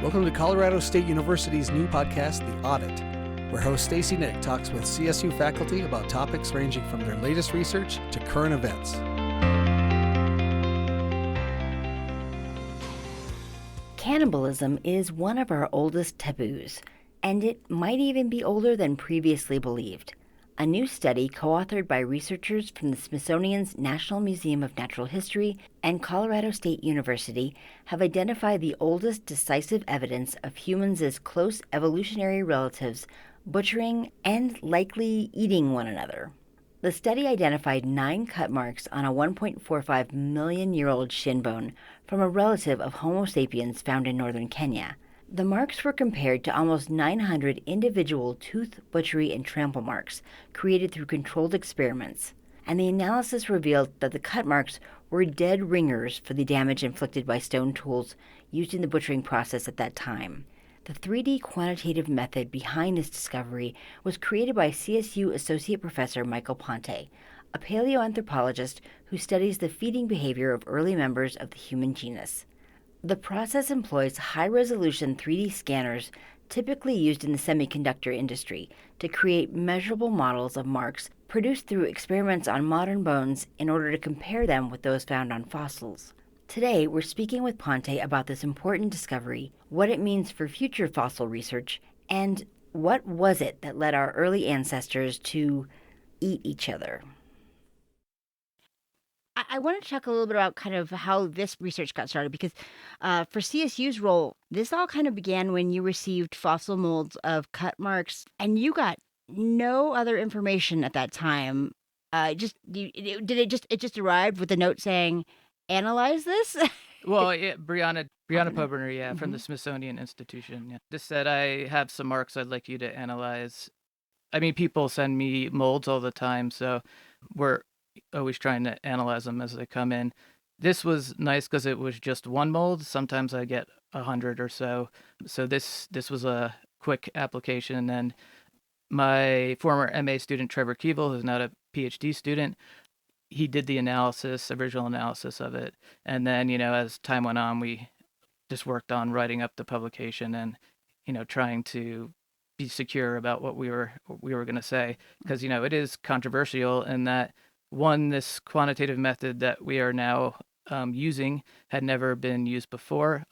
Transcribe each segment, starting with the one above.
Welcome to Colorado State University's new podcast, The Audit, where host Stacy Nick talks with CSU faculty about topics ranging from their latest research to current events. Cannibalism is one of our oldest taboos, and it might even be older than previously believed. A new study co-authored by researchers from the Smithsonian's National Museum of Natural History and Colorado State University have identified the oldest decisive evidence of humans as close evolutionary relatives butchering and likely eating one another. The study identified 9 cut marks on a 1.45 million year old shin bone from a relative of Homo sapiens found in northern Kenya. The marks were compared to almost 900 individual tooth, butchery, and trample marks created through controlled experiments, and the analysis revealed that the cut marks were dead ringers for the damage inflicted by stone tools used in the butchering process at that time. The 3D quantitative method behind this discovery was created by CSU Associate Professor Michael Pante, a paleoanthropologist who studies the feeding behavior of early members of the human genus. The process employs high-resolution 3D scanners typically used in the semiconductor industry to create measurable models of marks produced through experiments on modern bones in order to compare them with those found on fossils. Today, we're speaking with Pante about this important discovery, what it means for future fossil research, and what was it that led our early ancestors to eat each other. I want to talk a little bit about kind of how this research got started, because for CSU's role, this all kind of began when you received fossil molds of cut marks, and you got no other information at that time. It just arrived with a note saying, "Analyze this." Well, yeah, Brianna Poberner, from the Smithsonian Institution. Yeah. Just said, I have some marks I'd like you to analyze. I mean, people send me molds all the time, so we're always trying to analyze them as they come in. This was nice because it was just one mold. Sometimes I get 100 or so. So this was a quick application. And my former MA student, Trevor Keeble, who's now a PhD student, he did the original analysis of it. And then, as time went on, we just worked on writing up the publication and, trying to be secure about what we were going to say. Because, it is controversial in that, one, this quantitative method that we are now using had never been used before,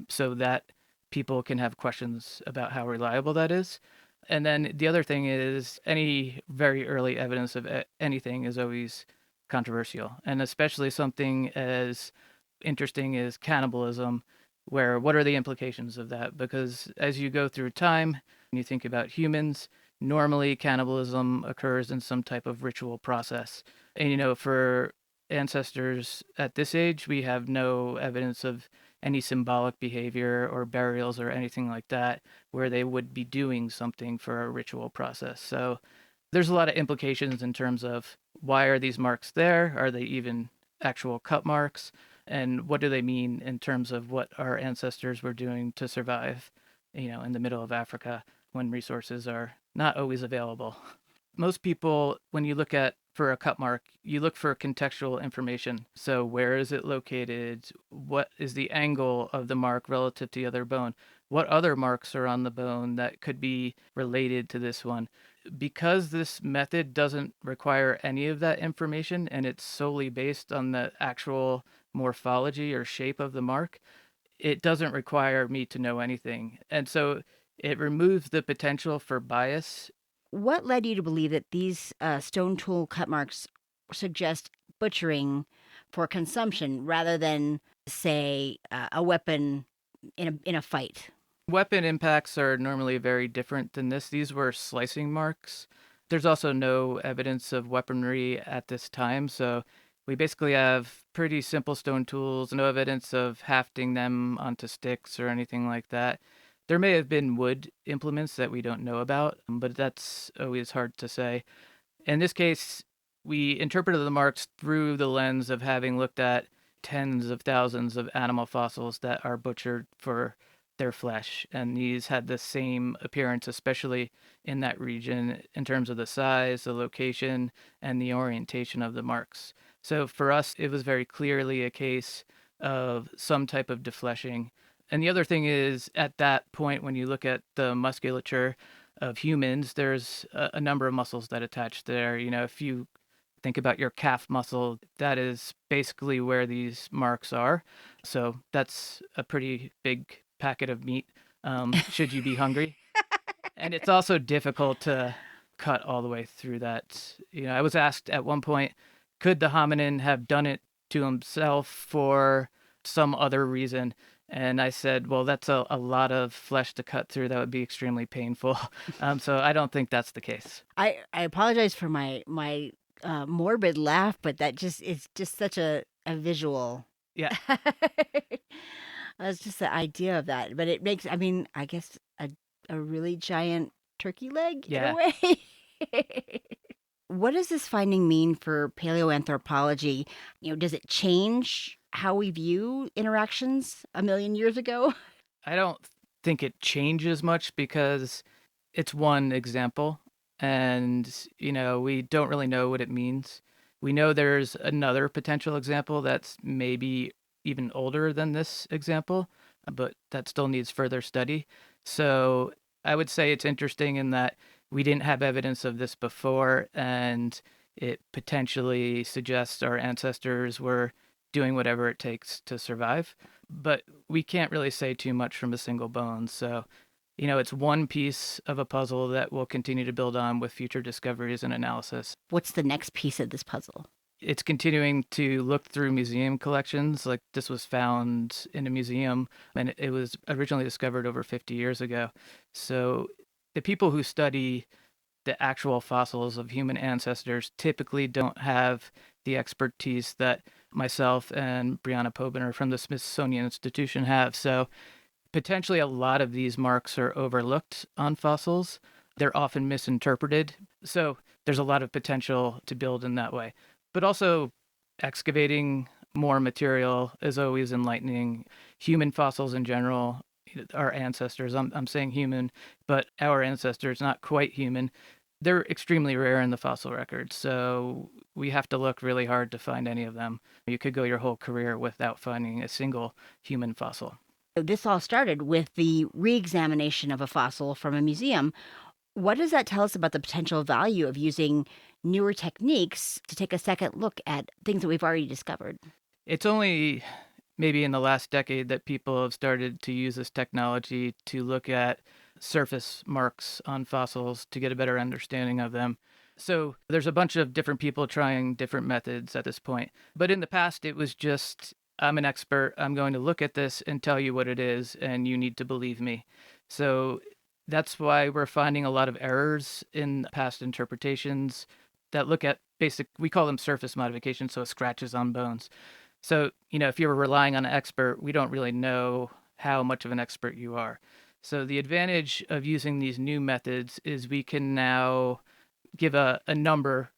so that people can have questions about how reliable that is. And then the other thing is any very early evidence of anything is always controversial, and especially something as interesting as cannibalism, where what are the implications of that? Because as you go through time and you think about humans, normally cannibalism occurs in some type of ritual process. And, for ancestors at this age, we have no evidence of any symbolic behavior or burials or anything like that where they would be doing something for a ritual process. So there's a lot of implications in terms of why are these marks there? Are they even actual cut marks? And what do they mean in terms of what our ancestors were doing to survive, in the middle of Africa when resources are not always available? Most people, when you look for a cut mark, you look for contextual information. So where is it located? What is the angle of the mark relative to the other bone? What other marks are on the bone that could be related to this one? Because this method doesn't require any of that information and it's solely based on the actual morphology or shape of the mark, it doesn't require me to know anything. And so it removes the potential for bias. What led you to believe that these stone tool cut marks suggest butchering for consumption rather than, say, a weapon in a fight? Weapon impacts are normally very different than this. These were slicing marks. There's also no evidence of weaponry at this time, so we basically have pretty simple stone tools, no evidence of hafting them onto sticks or anything like that. There may have been wood implements that we don't know about, but that's always hard to say. In this case, we interpreted the marks through the lens of having looked at tens of thousands of animal fossils that are butchered for their flesh. And these had the same appearance, especially in that region, in terms of the size, the location, and the orientation of the marks. So for us, it was very clearly a case of some type of defleshing. And the other thing is, at that point, when you look at the musculature of humans, there's a number of muscles that attach there. If you think about your calf muscle, that is basically where these marks are. So that's a pretty big packet of meat, should you be hungry. And it's also difficult to cut all the way through that. I was asked at one point, could the hominin have done it to himself for some other reason? And I said, well, that's a lot of flesh to cut through. That would be extremely painful. So I don't think that's the case. I apologize for my morbid laugh, but it's just such a visual. Yeah. It's just the idea of that. But it makes, I guess a really giant turkey leg in a way. What does this finding mean for paleoanthropology? Does it change how we view interactions a million years ago? I don't think it changes much because it's one example and, we don't really know what it means. We know there's another potential example that's maybe even older than this example, but that still needs further study. So I would say it's interesting in that we didn't have evidence of this before, and it potentially suggests our ancestors were doing whatever it takes to survive. But we can't really say too much from a single bone. So, it's one piece of a puzzle that we'll continue to build on with future discoveries and analysis. What's the next piece of this puzzle? It's continuing to look through museum collections. Like, this was found in a museum, and it was originally discovered over 50 years ago. So the people who study the actual fossils of human ancestors typically don't have the expertise that myself and Brianna Pobiner from the Smithsonian Institution have. So potentially a lot of these marks are overlooked on fossils. They're often misinterpreted. So there's a lot of potential to build in that way. But also, excavating more material is always enlightening. Human fossils in general, our ancestors, I'm saying human, but our ancestors, not quite human, they're extremely rare in the fossil record. So we have to look really hard to find any of them. You could go your whole career without finding a single human fossil. This all started with the re-examination of a fossil from a museum. What does that tell us about the potential value of using newer techniques to take a second look at things that we've already discovered? It's only maybe in the last decade that people have started to use this technology to look at surface marks on fossils to get a better understanding of them. So there's a bunch of different people trying different methods at this point. But in the past, it was just, I'm an expert. I'm going to look at this and tell you what it is, and you need to believe me. So that's why we're finding a lot of errors in past interpretations that look at we call them surface modifications, so scratches on bones. So, if you're relying on an expert, we don't really know how much of an expert you are. So the advantage of using these new methods is we can now give a number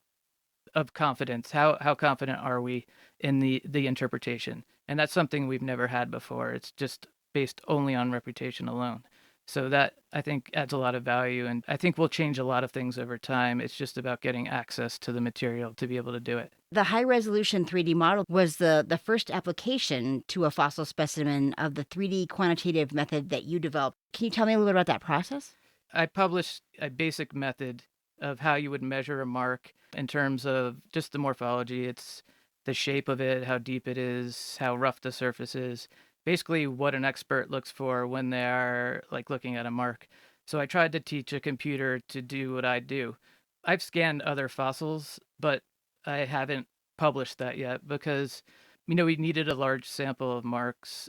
of confidence. How confident are we in the interpretation? And that's something we've never had before. It's just based only on reputation alone. So that, I think, adds a lot of value, and I think will change a lot of things over time. It's just about getting access to the material to be able to do it. The high-resolution 3D model was the first application to a fossil specimen of the 3D quantitative method that you developed. Can you tell me a little bit about that process? I published a basic method of how you would measure a mark in terms of just the morphology. It's the shape of it, how deep it is, how rough the surface is. Basically what an expert looks for when they are looking at a mark. So I tried to teach a computer to do what I do. I've scanned other fossils, but I haven't published that yet because, we needed a large sample of marks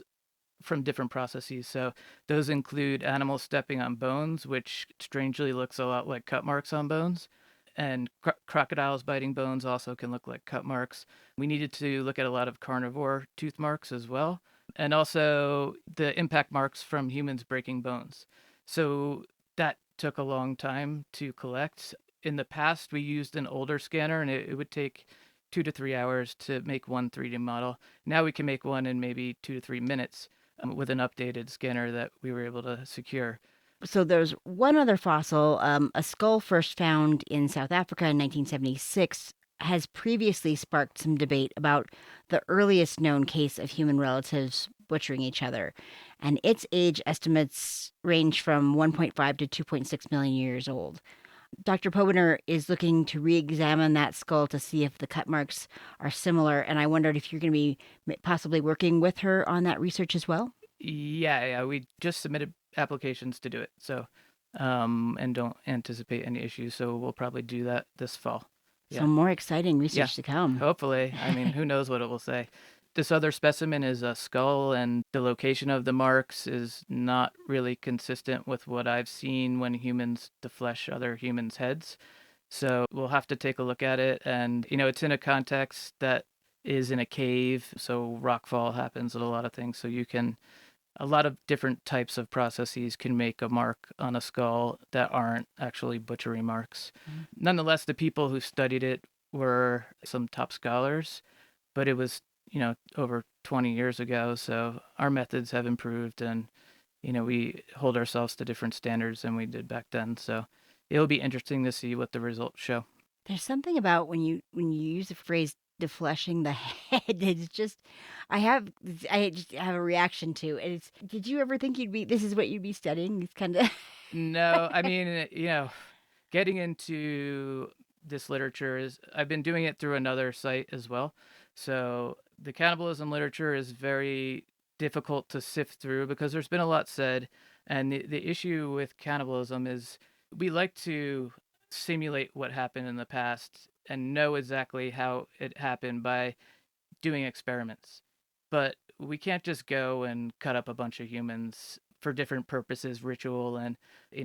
from different processes. So those include animals stepping on bones, which strangely looks a lot like cut marks on bones. And crocodiles biting bones also can look like cut marks. We needed to look at a lot of carnivore tooth marks as well. And also the impact marks from humans breaking bones. So that took a long time to collect. In the past, we used an older scanner, and it would take 2 to 3 hours to make one 3D model. Now we can make one in maybe 2 to 3 minutes with an updated scanner that we were able to secure. So there's one other fossil, a skull first found in South Africa in 1976. has previously sparked some debate about the earliest known case of human relatives butchering each other, and its age estimates range from 1.5 to 2.6 million years old. Dr. Pobiner is looking to re-examine that skull to see if the cut marks are similar, and I wondered if you're going to be possibly working with her on that research as well. Yeah, we just submitted applications to do it, so and don't anticipate any issues, so we'll probably do that this fall. So more exciting Yeah, research to come. hopefully. I mean, who knows what it will say. This other specimen is a skull, and the location of the marks is not really consistent with what I've seen when humans deflesh other humans' heads. So we'll have to take a look at it. And, it's in a context that is in a cave. So rockfall happens at a lot of things. So a lot of different types of processes can make a mark on a skull that aren't actually butchery marks. Nonetheless, the people who studied it were some top scholars, but it was, over 20 years ago. So our methods have improved, and, we hold ourselves to different standards than we did back then. So it'll be interesting to see what the results show. There's something about when you use the phrase defleshing the head. It's just I just have a reaction to it. It's, did you ever think this is what you'd be studying? It's kind of No, I mean, getting into this literature I've been doing it through another site as well. So the cannibalism literature is very difficult to sift through because there's been a lot said. And the issue with cannibalism is we like to simulate what happened in the past and know exactly how it happened by doing experiments. But we can't just go and cut up a bunch of humans for different purposes, ritual and,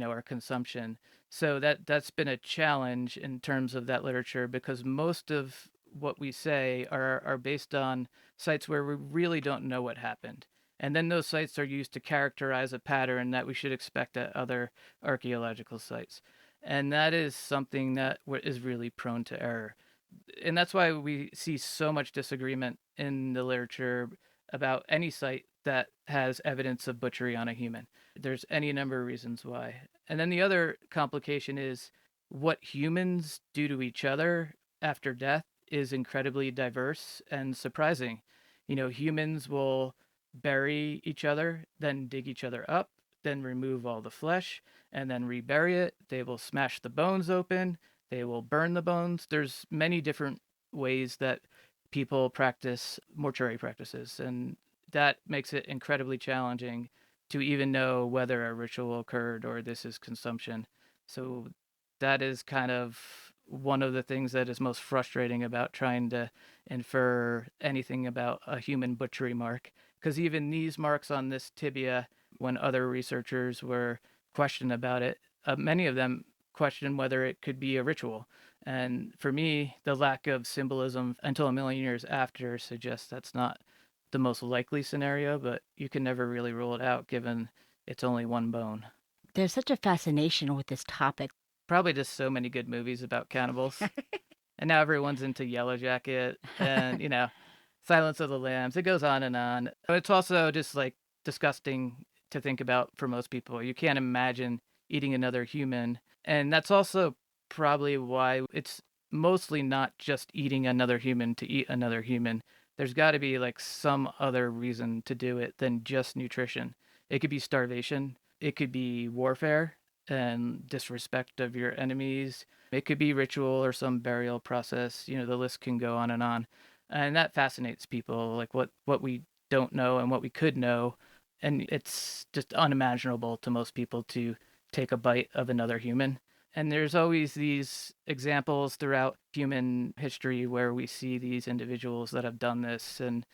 our consumption. So that's been a challenge in terms of that literature because most of what we say are based on sites where we really don't know what happened. And then those sites are used to characterize a pattern that we should expect at other archaeological sites. And that is something that is really prone to error. And that's why we see so much disagreement in the literature about any site that has evidence of butchery on a human. There's any number of reasons why. And then the other complication is what humans do to each other after death is incredibly diverse and surprising. Humans will bury each other, then dig each other up, then remove all the flesh, and then rebury it. They will smash the bones open. They will burn the bones. There's many different ways that people practice mortuary practices, and that makes it incredibly challenging to even know whether a ritual occurred or this is consumption. So that is kind of one of the things that is most frustrating about trying to infer anything about a human butchery mark, because even these marks on this tibia, when other researchers were questioned about it, many of them questioned whether it could be a ritual. And for me, the lack of symbolism until a million years after suggests that's not the most likely scenario, but you can never really rule it out given it's only one bone. There's such a fascination with this topic. Probably just so many good movies about cannibals. And now everyone's into Yellow Jacket and, Silence of the Lambs. It goes on and on. It's also just like disgusting to think about for most people. You can't imagine eating another human. And that's also probably why it's mostly not just eating another human to eat another human. There's got to be like some other reason to do it than just nutrition. It could be starvation. It could be warfare and disrespect of your enemies. It could be ritual or some burial process. The list can go on. And that fascinates people, like what we don't know and what we could know. And it's just unimaginable to most people to take a bite of another human. And there's always these examples throughout human history where we see these individuals that have done this and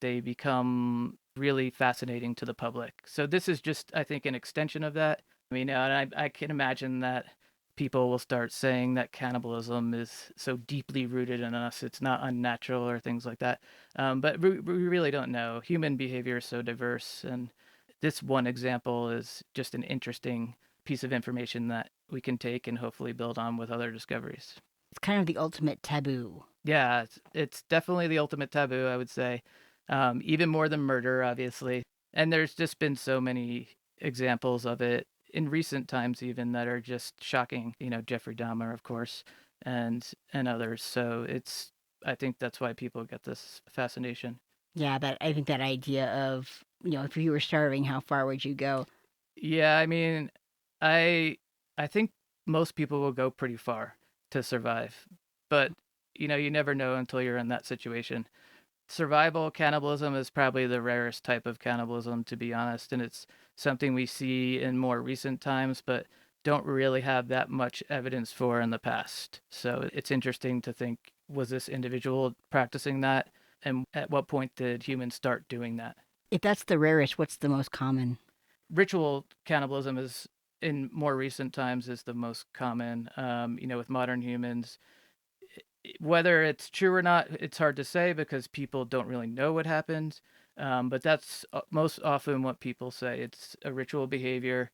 they become really fascinating to the public. So this is just, I think, an extension of that. And I can imagine that people will start saying that cannibalism is so deeply rooted in us, it's not unnatural or things like that. But we really don't know. Human behavior is so diverse. And this one example is just an interesting piece of information that we can take and hopefully build on with other discoveries. It's kind of the ultimate taboo. Yeah, it's definitely the ultimate taboo, I would say. Even more than murder, obviously. And there's just been so many examples of it in recent times even that are just shocking. Jeffrey Dahmer, of course. and others. So I think that's why people get this fascination. Yeah, I think that idea of, if you were starving, how far would you go? Yeah, I mean, I I think most people will go pretty far to survive, but you never know until you're in that situation. Survival cannibalism is probably the rarest type of cannibalism, to be honest, and it's something we see in more recent times, but don't really have that much evidence for in the past. So it's interesting to think, was this individual practicing that, and at what point did humans start doing that? If that's the rarest, what's the most common? Ritual cannibalism is in more recent times is the most common. With modern humans, whether it's true or not, it's hard to say because people don't really know what happened. But that's most often what people say. It's a ritual behavior.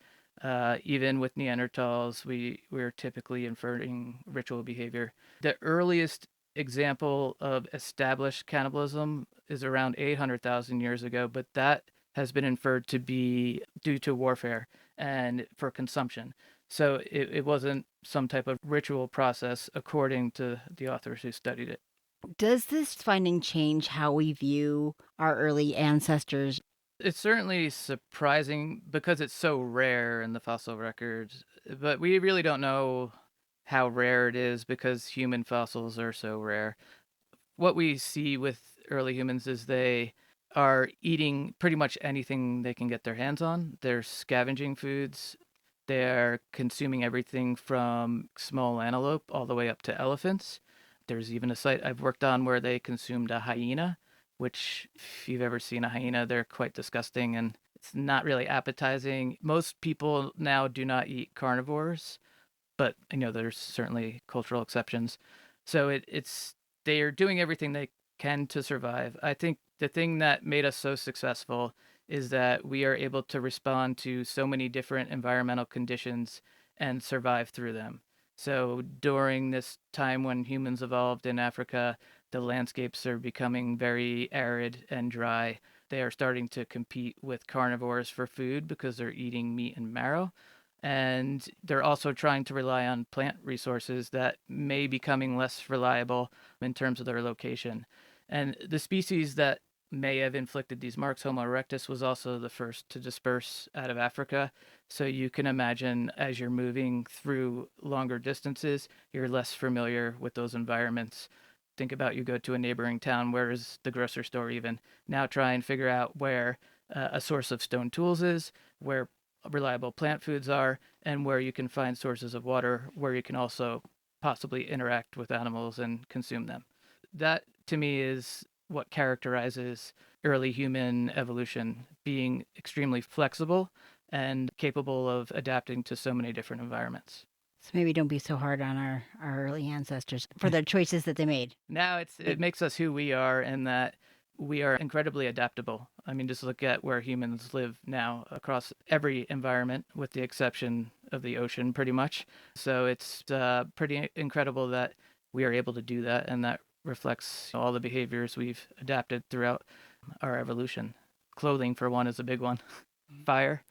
Even with Neanderthals, we're typically inferring ritual behavior. The earliest example of established cannibalism is around 800,000 years ago, but that has been inferred to be due to warfare and for consumption. So it wasn't some type of ritual process, according to the authors who studied it. Does this finding change how we view our early ancestors? It's certainly surprising because it's so rare in the fossil records, but we really don't know how rare it is because human fossils are so rare. What we see with early humans is they are eating pretty much anything they can get their hands on. They're scavenging foods. They're consuming everything from small antelope all the way up to elephants. There's even a site I've worked on where they consumed a hyena, which, if you've ever seen a hyena, they're quite disgusting and it's not really appetizing. Most people now do not eat carnivores, but there's certainly cultural exceptions. So they are doing everything they can to survive. I think the thing that made us so successful is that we are able to respond to so many different environmental conditions and survive through them. So during this time when humans evolved in Africa, the landscapes are becoming very arid and dry. They are starting to compete with carnivores for food because they're eating meat and marrow. And they're also trying to rely on plant resources that may be becoming less reliable in terms of their location. And the species that may have inflicted these marks, Homo erectus, was also the first to disperse out of Africa. So you can imagine as you're moving through longer distances, you're less familiar with those environments. Think about you go to a neighboring town, where is the grocery store even? Now try and figure out where a source of stone tools is, where reliable plant foods are, and where you can find sources of water, where you can also possibly interact with animals and consume them. That, to me, is what characterizes early human evolution, being extremely flexible and capable of adapting to so many different environments. So maybe don't be so hard on our early ancestors for the choices that they made. Now it makes us who we are, in that we are incredibly adaptable. I mean, just look at where humans live now across every environment, with the exception of the ocean, pretty much. So it's pretty incredible that we are able to do that, and that reflects all the behaviors we've adapted throughout our evolution. Clothing, for one, is a big one. Fire.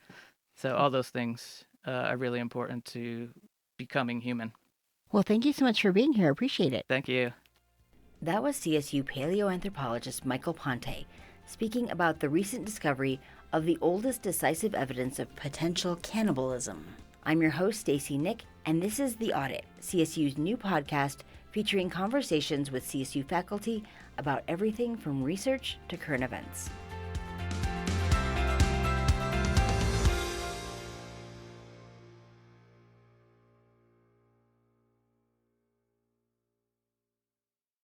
So all those things are really important to becoming human. Well, thank you so much for being here. I appreciate it. Thank you. That was CSU paleoanthropologist Michael Pante speaking about the recent discovery of the oldest decisive evidence of potential cannibalism. I'm your host, Stacy Nick, and this is The Audit, CSU's new podcast featuring conversations with CSU faculty about everything from research to current events.